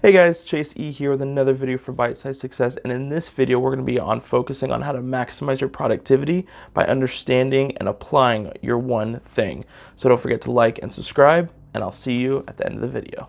Hey guys, Chase E here with another video for Bite Size Success, and in this video we're going to be focusing on how to maximize your productivity by understanding and applying your one thing. So don't forget to like and subscribe, and I'll see you at the end of the video.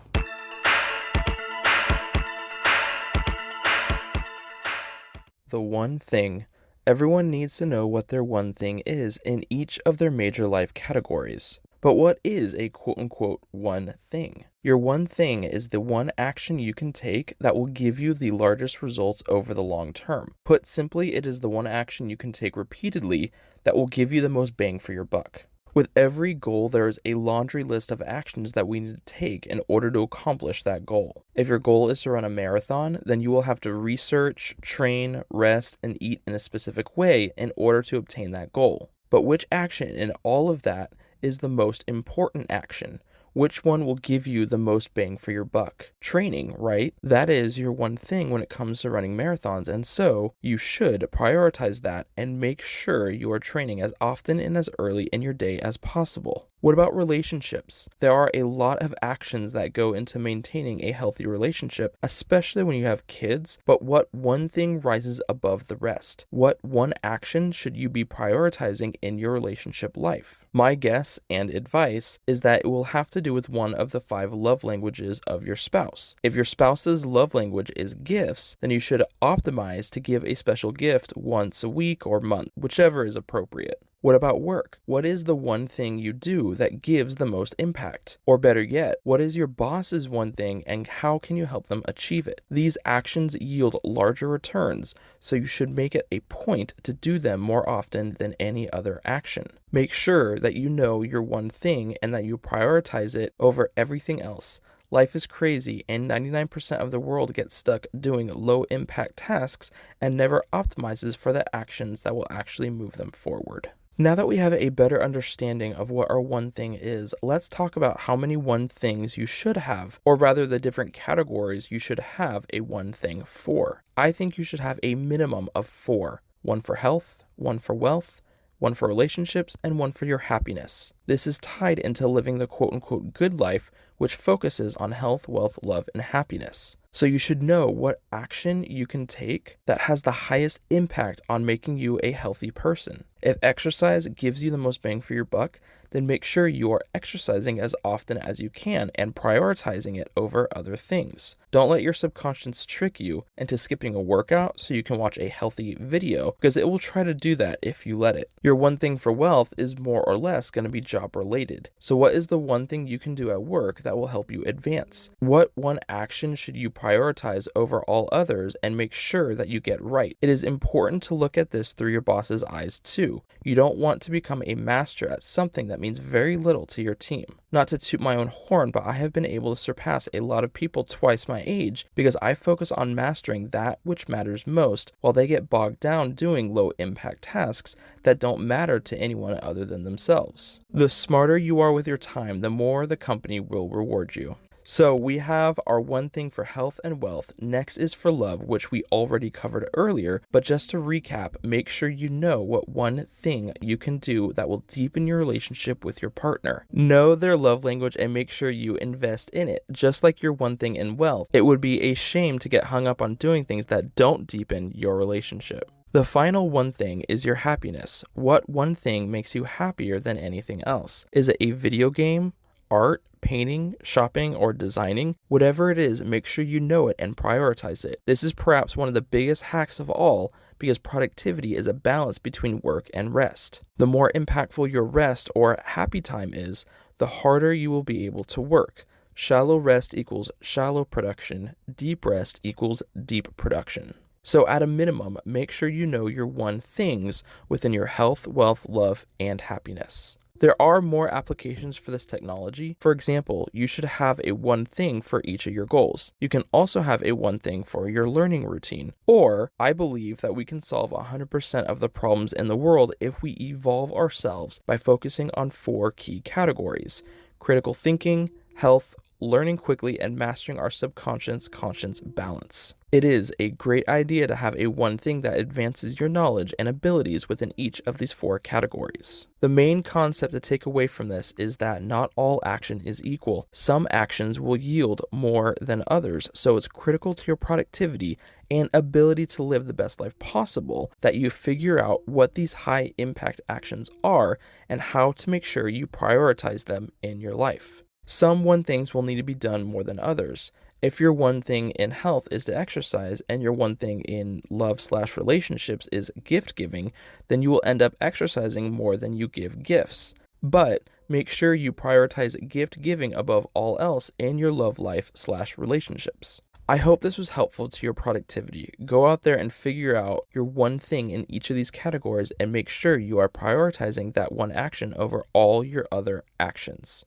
The one thing. Everyone needs to know what their one thing is in each of their major life categories. But what is a quote-unquote one thing? Your one thing is the one action you can take that will give you the largest results over the long term. Put simply, it is the one action you can take repeatedly that will give you the most bang for your buck. With every goal, there is a laundry list of actions that we need to take in order to accomplish that goal. If your goal is to run a marathon, then you will have to research, train, rest, and eat in a specific way in order to obtain that goal. But which action in all of that is the most important action? Which one will give you the most bang for your buck? Training, right? That is your one thing when it comes to running marathons, and so you should prioritize that and make sure you are training as often and as early in your day as possible. What about relationships? There are a lot of actions that go into maintaining a healthy relationship, especially when you have kids, but what one thing rises above the rest? What one action should you be prioritizing in your relationship life? My guess and advice is that it will have to do with one of the 5 love languages of your spouse. If your spouse's love language is gifts, then you should optimize to give a special gift once a week or month, whichever is appropriate. What about work? What is the one thing you do that gives the most impact? Or better yet, what is your boss's one thing and how can you help them achieve it? These actions yield larger returns, so you should make it a point to do them more often than any other action. Make sure that you know your one thing and that you prioritize it over everything else. Life is crazy, and 99% of the world gets stuck doing low-impact tasks and never optimizes for the actions that will actually move them forward. Now that we have a better understanding of what our one thing is, let's talk about how many one things you should have, or rather the different categories you should have a one thing for. I think you should have a minimum of 4. One for health, one for wealth, one for relationships, and one for your happiness. This is tied into living the quote-unquote good life, which focuses on health, wealth, love, and happiness. So you should know what action you can take that has the highest impact on making you a healthy person. If exercise gives you the most bang for your buck, then make sure you are exercising as often as you can and prioritizing it over other things. Don't let your subconscious trick you into skipping a workout so you can watch a healthy video, because it will try to do that if you let it. Your one thing for wealth is more or less going to be job related. So what is the one thing you can do at work that will help you advance? What one action should you prioritize over all others and make sure that you get right? It is important to look at this through your boss's eyes too. You don't want to become a master at something that means very little to your team. Not to toot my own horn, but I have been able to surpass a lot of people twice my age because I focus on mastering that which matters most, while they get bogged down doing low impact tasks that don't matter to anyone other than themselves. The smarter you are with your time, the more the company will reward you. So we have our one thing for health and wealth. Next is for love, which we already covered earlier, but just to recap, make sure you know what one thing you can do that will deepen your relationship with your partner. Know their love language and make sure you invest in it, just like your one thing in wealth. It would be a shame to get hung up on doing things that don't deepen your relationship. The final one thing is your happiness. What one thing makes you happier than anything else? Is it a video game, art, painting, shopping, or designing? Whatever it is, make sure you know it and prioritize it. This is perhaps one of the biggest hacks of all, because productivity is a balance between work and rest. The more impactful your rest or happy time is, the harder you will be able to work. Shallow rest equals shallow production. Deep rest equals deep production. So at a minimum, make sure you know your one things within your health, wealth, love, and happiness. There are more applications for this technology. For example, you should have a one thing for each of your goals. You can also have a one thing for your learning routine. Or, I believe that we can solve 100% of the problems in the world if we evolve ourselves by focusing on 4 key categories: critical thinking, health, learning quickly, and mastering our subconscious-conscious balance. It is a great idea to have a one thing that advances your knowledge and abilities within each of these 4 categories. The main concept to take away from this is that not all action is equal. Some actions will yield more than others, so it's critical to your productivity and ability to live the best life possible that you figure out what these high impact actions are and how to make sure you prioritize them in your life. Some one things will need to be done more than others. If your one thing in health is to exercise and your one thing in love/relationships is gift giving, then you will end up exercising more than you give gifts. But make sure you prioritize gift giving above all else in your love life/relationships. I hope this was helpful to your productivity. Go out there and figure out your one thing in each of these categories and make sure you are prioritizing that one action over all your other actions.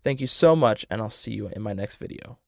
Thank you so much, and I'll see you in my next video.